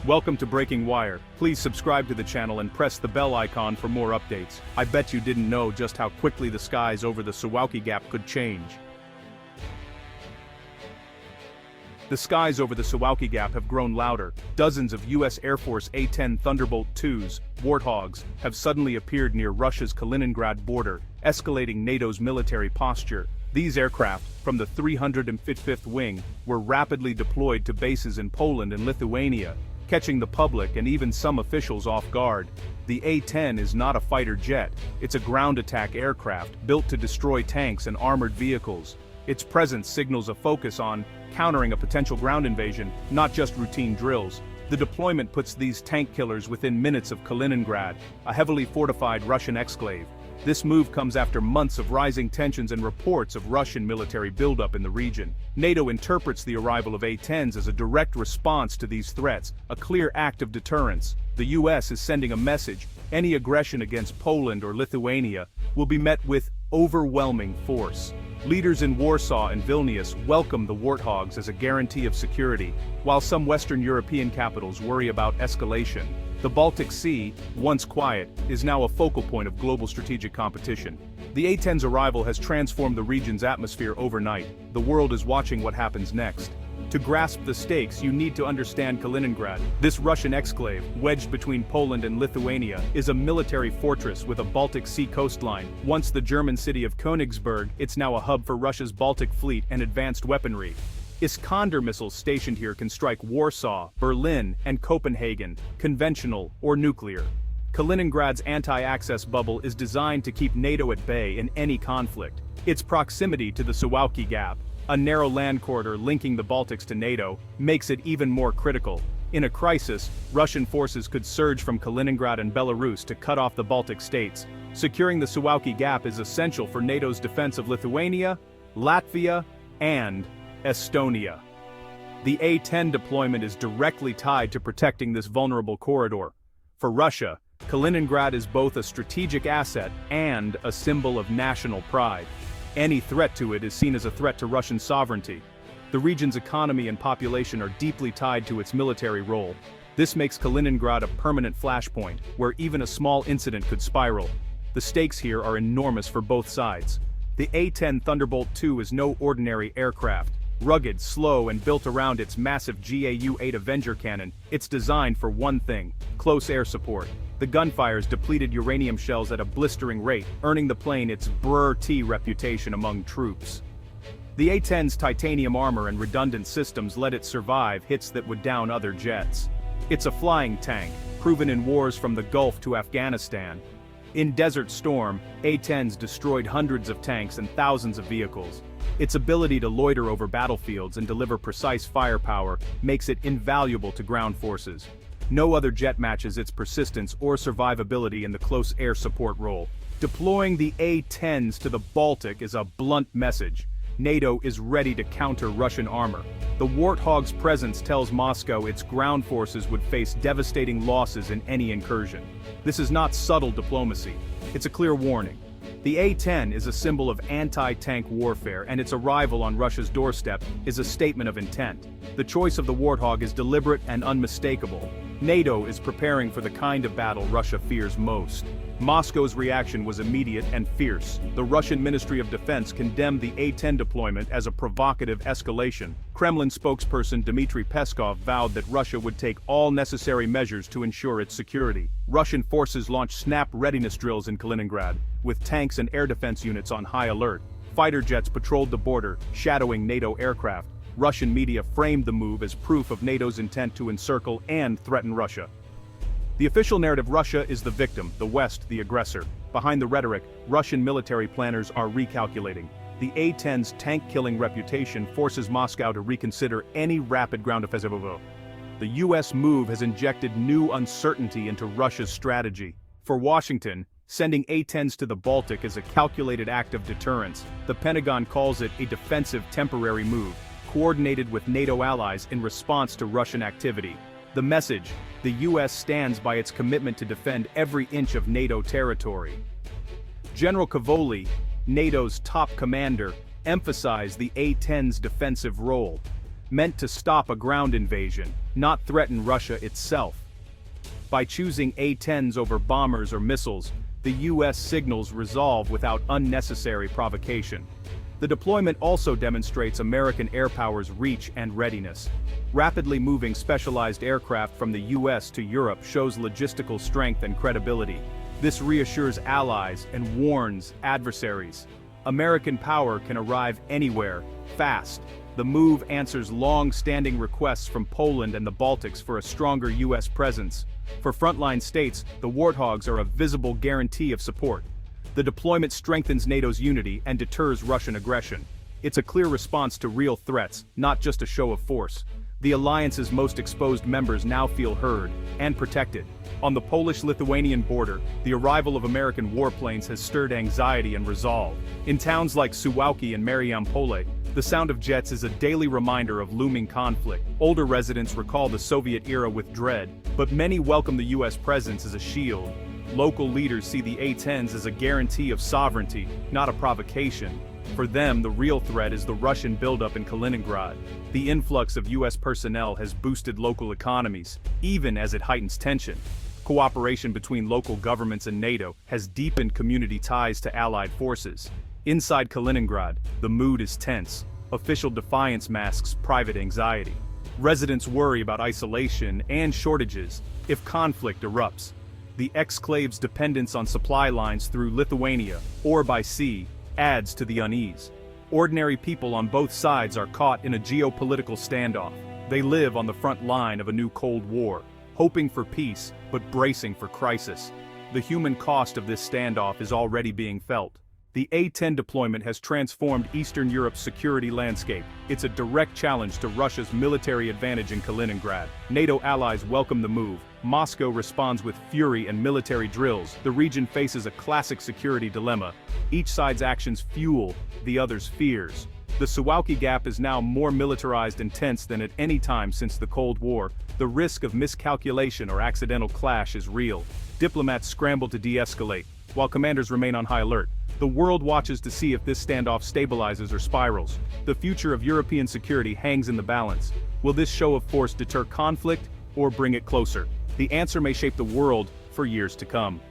Welcome to Breaking Wire. Please subscribe to the channel and press the bell icon for more updates. I bet you didn't know just how quickly the skies over the Suwałki Gap could change. The skies over the Suwałki Gap have grown louder. Dozens of U.S. Air Force A-10 Thunderbolt IIs, Warthogs, have suddenly appeared near Russia's Kaliningrad border, escalating NATO's military posture. These aircraft, from the 355th Wing, were rapidly deployed to bases in Poland and Lithuania, catching the public and even some officials off guard. The A-10 is not a fighter jet, it's a ground attack aircraft built to destroy tanks and armored vehicles. Its presence signals a focus on countering a potential ground invasion, not just routine drills. The deployment puts these tank killers within minutes of Kaliningrad, a heavily fortified Russian exclave. This move comes after months of rising tensions and reports of Russian military buildup in the region. NATO interprets the arrival of A-10s as a direct response to these threats, a clear act of deterrence. The US is sending a message: any aggression against Poland or Lithuania will be met with overwhelming force. Leaders in Warsaw and Vilnius welcome the Warthogs as a guarantee of security, while some Western European capitals worry about escalation. The Baltic Sea, once quiet, is now a focal point of global strategic competition. The A-10's arrival has transformed the region's atmosphere overnight. The world is watching what happens next. To grasp the stakes, you need to understand Kaliningrad. This Russian exclave, wedged between Poland and Lithuania, is a military fortress with a Baltic Sea coastline. Once the German city of Königsberg, it's now a hub for Russia's Baltic fleet and advanced weaponry. Iskander missiles stationed here can strike Warsaw, Berlin, and Copenhagen, conventional or nuclear. Kaliningrad's anti-access bubble is designed to keep NATO at bay in any conflict. Its proximity to the Suwałki Gap, a narrow land corridor linking the Baltics to NATO, makes it even more critical. In a crisis, Russian forces could surge from Kaliningrad and Belarus to cut off the Baltic states. Securing the Suwałki Gap is essential for NATO's defense of Lithuania, Latvia, and Estonia. The A-10 deployment is directly tied to protecting this vulnerable corridor. For Russia, Kaliningrad is both a strategic asset and a symbol of national pride. Any threat to it is seen as a threat to Russian sovereignty. The region's economy and population are deeply tied to its military role. This makes Kaliningrad a permanent flashpoint, where even a small incident could spiral. The stakes here are enormous for both sides. The A-10 Thunderbolt II is no ordinary aircraft. Rugged, slow, and built around its massive GAU-8 Avenger cannon, it's designed for one thing: close air support. The gun fires depleted uranium shells at a blistering rate, earning the plane its Brr-T reputation among troops. The A-10's titanium armor and redundant systems let it survive hits that would down other jets. It's a flying tank, proven in wars from the Gulf to Afghanistan. In Desert Storm, A-10s destroyed hundreds of tanks and thousands of vehicles. Its ability to loiter over battlefields and deliver precise firepower makes it invaluable to ground forces. No other jet matches its persistence or survivability in the close air support role. Deploying the A-10s to the Baltic is a blunt message. NATO is ready to counter Russian armor. The Warthog's presence tells Moscow its ground forces would face devastating losses in any incursion. This is not subtle diplomacy. It's a clear warning. The A-10 is a symbol of anti-tank warfare, and its arrival on Russia's doorstep is a statement of intent. The choice of the Warthog is deliberate and unmistakable. NATO is preparing for the kind of battle Russia fears most. Moscow's reaction was immediate and fierce. The Russian Ministry of Defense condemned the A-10 deployment as a provocative escalation. Kremlin spokesperson Dmitry Peskov vowed that Russia would take all necessary measures to ensure its security. Russian forces launched snap readiness drills in Kaliningrad, with tanks and air defense units on high alert. Fighter jets patrolled the border, shadowing NATO aircraft. Russian media framed the move as proof of NATO's intent to encircle and threaten Russia. The official narrative: Russia is the victim, the West the aggressor. Behind the rhetoric, Russian military planners are recalculating. The A-10's tank-killing reputation forces Moscow to reconsider any rapid ground offensive. The US move has injected new uncertainty into Russia's strategy. For Washington, sending A-10s to the Baltic is a calculated act of deterrence. The Pentagon calls it a defensive temporary move, coordinated with NATO allies in response to Russian activity. The message: the US stands by its commitment to defend every inch of NATO territory. General Kavoli, NATO's top commander, emphasized the A-10's defensive role. Meant to stop a ground invasion, not threaten Russia itself. By choosing A-10s over bombers or missiles, the US signals resolve without unnecessary provocation. The deployment also demonstrates American air power's reach and readiness. Rapidly moving specialized aircraft from the US to Europe shows logistical strength and credibility. This reassures allies and warns adversaries. American power can arrive anywhere, fast. The move answers long-standing requests from Poland and the Baltics for a stronger US presence. For frontline states, the Warthogs are a visible guarantee of support. The deployment strengthens NATO's unity and deters Russian aggression. It's a clear response to real threats, not just a show of force. The alliance's most exposed members now feel heard and protected. On the Polish-Lithuanian border, the arrival of American warplanes has stirred anxiety and resolve. In towns like Suwałki and Mariampole, the sound of jets is a daily reminder of looming conflict. Older residents recall the Soviet era with dread, but many welcome the US presence as a shield. Local leaders see the A-10s as a guarantee of sovereignty, not a provocation. For them, the real threat is the Russian buildup in Kaliningrad. The influx of US personnel has boosted local economies, even as it heightens tension. Cooperation between local governments and NATO has deepened community ties to allied forces. Inside Kaliningrad, the mood is tense. Official defiance masks private anxiety. Residents worry about isolation and shortages if conflict erupts. The exclave's dependence on supply lines through Lithuania, or by sea, adds to the unease. Ordinary people on both sides are caught in a geopolitical standoff. They live on the front line of a new Cold War, hoping for peace, but bracing for crisis. The human cost of this standoff is already being felt. The A-10 deployment has transformed Eastern Europe's security landscape. It's a direct challenge to Russia's military advantage in Kaliningrad. NATO allies welcome the move. Moscow responds with fury and military drills. The region faces a classic security dilemma. Each side's actions fuel the other's fears. The Suwałki Gap is now more militarized and tense than at any time since the Cold War. The risk of miscalculation or accidental clash is real. Diplomats scramble to de-escalate, while commanders remain on high alert. The world watches to see if this standoff stabilizes or spirals. The future of European security hangs in the balance. Will this show of force deter conflict or bring it closer? The answer may shape the world for years to come.